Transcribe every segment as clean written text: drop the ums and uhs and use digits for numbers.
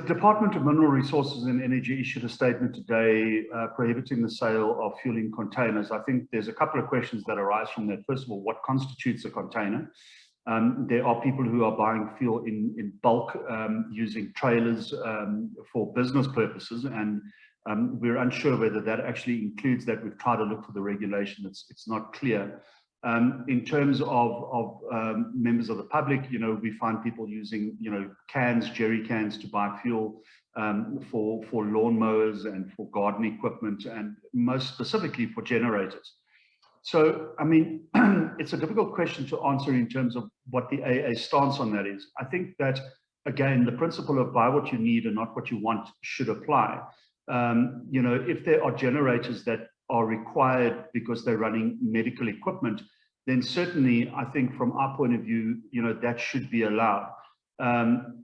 Department of Mineral Resources and Energy issued a statement today prohibiting the sale of fuel in containers. I think there's a couple of questions that arise from that. First of all, what constitutes a container? There are people who are buying fuel in bulk using trailers for business purposes, and we're unsure whether that actually includes that. We've tried to look for the regulation. It's not clear. In terms of members of the public, we find people using, cans, jerry cans to buy fuel for lawnmowers and for garden equipment, and most specifically for generators. So, I mean, it's a difficult question to answer in terms of what the AA stance on that is. I think that, again, the principle of buy what you need and not what you want should apply. If there are generators that are required because they're running medical equipment, then certainly I think from our point of view, that should be allowed.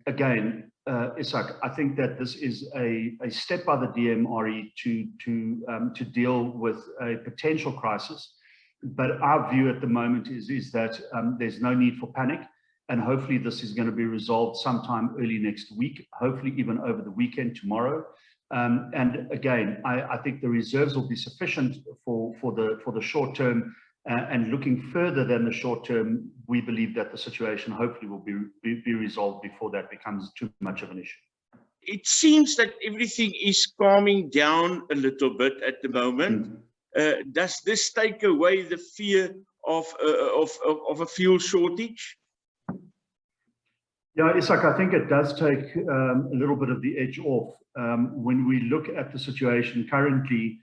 Again, Isak, I think that this is a step by the DMRE to deal with a potential crisis. But our view at the moment is that there's no need for panic, and hopefully this is going to be resolved sometime early next week, hopefully even over the weekend tomorrow. And again, I think the reserves will be sufficient for the short term, and looking further than the short term, we believe that the situation hopefully will be resolved before that becomes too much of an issue. It seems that everything is calming down a little bit at the moment. Does this take away the fear of a fuel shortage? Yeah, Isak, I think it does take a little bit of the edge off. When we look at the situation currently,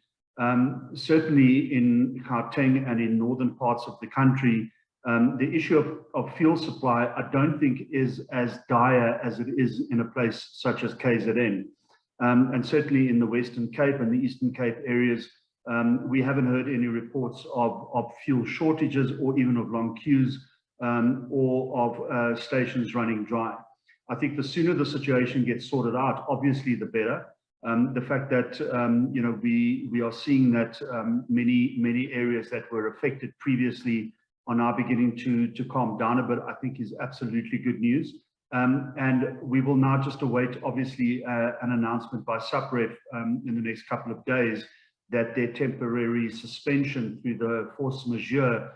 certainly in Gauteng and in northern parts of the country, the issue of fuel supply, I don't think is as dire as it is in a place such as KZN. And certainly in the Western Cape and the Eastern Cape areas, we haven't heard any reports of fuel shortages or even of long queues or of stations running dry. I think the sooner the situation gets sorted out, obviously the better. The fact that we are seeing that many areas that were affected previously are now beginning to calm down a bit, I think is absolutely good news. And we will now just await, obviously, an announcement by Sapref in the next couple of days that their temporary suspension through the force majeure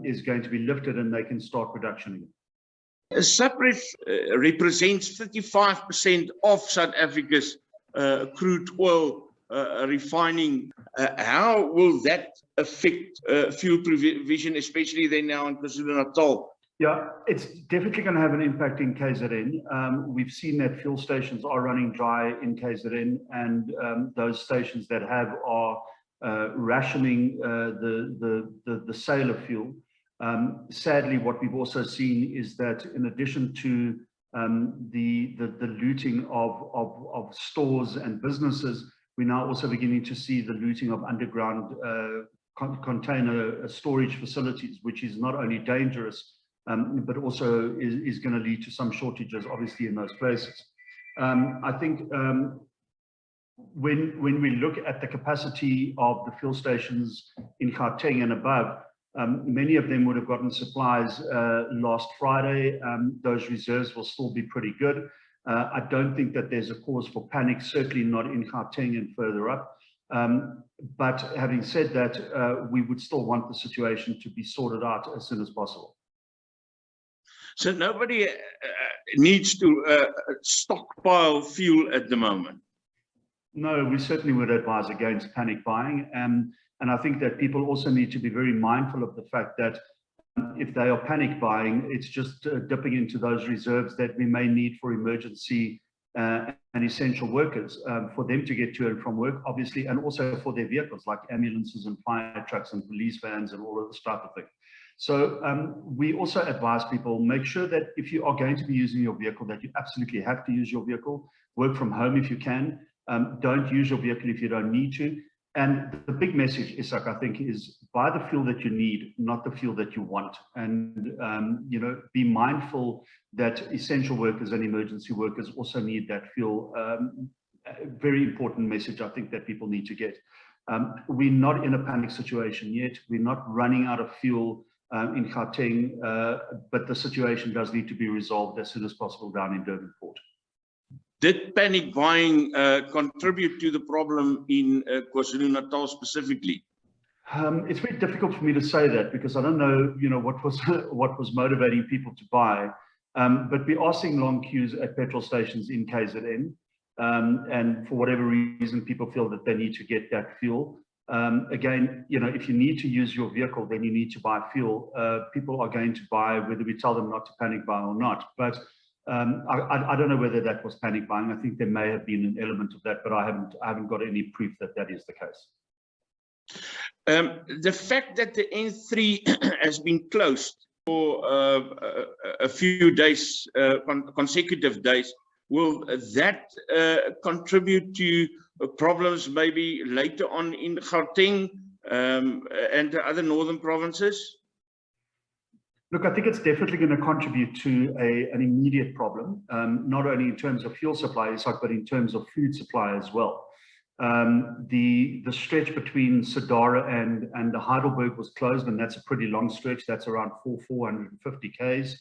is going to be lifted and they can start production again. Sapref represents 35% of South Africa's crude oil refining. How will that affect fuel provision, especially then now in KwaZulu-Natal? Yeah, it's definitely going to have an impact in KZN. We've seen that fuel stations are running dry in KZN, and those stations that have are rationing the sale of fuel. Sadly, what we've also seen is that in addition to the looting of stores and businesses, we're now also beginning to see the looting of underground container storage facilities, which is not only dangerous, but also is going to lead to some shortages, obviously, in those places. I think when we look at the capacity of the fuel stations in Gauteng and above, many of them would have gotten supplies last Friday. Those reserves will still be pretty good. I don't think that there's a cause for panic, certainly not in Gauteng and further up. But having said that, we would still want the situation to be sorted out as soon as possible. So nobody needs to stockpile fuel at the moment? No, we certainly would advise against panic buying. And I think that people also need to be very mindful of the fact that if they are panic buying, it's just dipping into those reserves that we may need for emergency and essential workers, for them to get to and from work, obviously, and also for their vehicles like ambulances and fire trucks and police vans and all of this type of thing. So we also advise people, make sure that if you are going to be using your vehicle, that you absolutely have to use your vehicle. Work from home if you can. Don't use your vehicle if you don't need to. And the big message, Isak, I think, is buy the fuel that you need, not the fuel that you want. And, be mindful that essential workers and emergency workers also need that fuel. Very important message, I think, that people need to get. We're not in a panic situation yet. We're not running out of fuel in Gauteng, but the situation does need to be resolved as soon as possible down in Durban port. Did panic buying contribute to the problem in KwaZulu-Natal specifically? It's very difficult for me to say that because I don't know, what was motivating people to buy. But we are seeing long queues at petrol stations in KZN, and for whatever reason, people feel that they need to get that fuel. Again, if you need to use your vehicle, then you need to buy fuel. People are going to buy whether we tell them not to panic buy or not. But I don't know whether that was panic buying. I think there may have been an element of that, but I haven't got any proof that that is the case. The fact that the N3 has been closed for a few days, consecutive days, will that contribute to problems maybe later on in Gauteng and the other northern provinces? Look, I think it's definitely going to contribute to an immediate problem, not only in terms of fuel supply, but in terms of food supply as well. The stretch between Sadara and the Heidelberg was closed, and that's a pretty long stretch. That's around 450 Ks.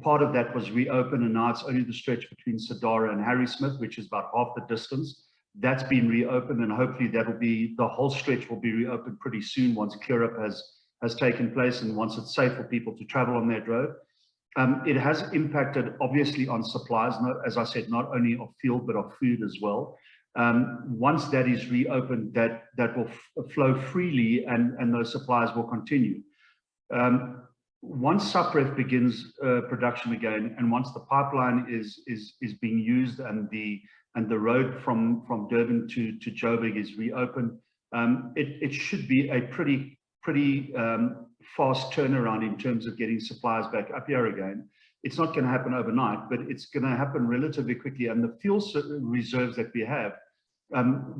Part of that was reopened, and now it's only the stretch between Sadara and Harrismith, which is about half the distance. That's been reopened, and hopefully the whole stretch will be reopened pretty soon once clear-up has taken place and once it's safe for people to travel on that road. It has impacted obviously on supplies, as I said, not only of fuel but of food as well. Once that is reopened, that will flow freely, and those supplies will continue. Once Sapref begins production again, and once the pipeline is being used and the road from Durban to Joburg is reopened, it should be a pretty fast turnaround in terms of getting supplies back up here again. It's not going to happen overnight, but it's going to happen relatively quickly. And the fuel reserves that we have,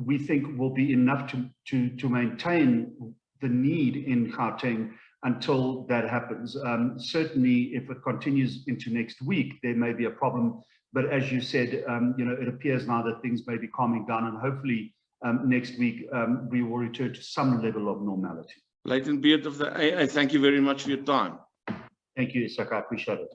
we think will be enough to maintain the need in Gauteng until that happens. Certainly, if it continues into next week, there may be a problem. But as you said, it appears now that things may be calming down, and hopefully next week we will return to some level of normality. Leighton Beard of the AA, thank you very much for your time. Thank you, Isaac. I appreciate it.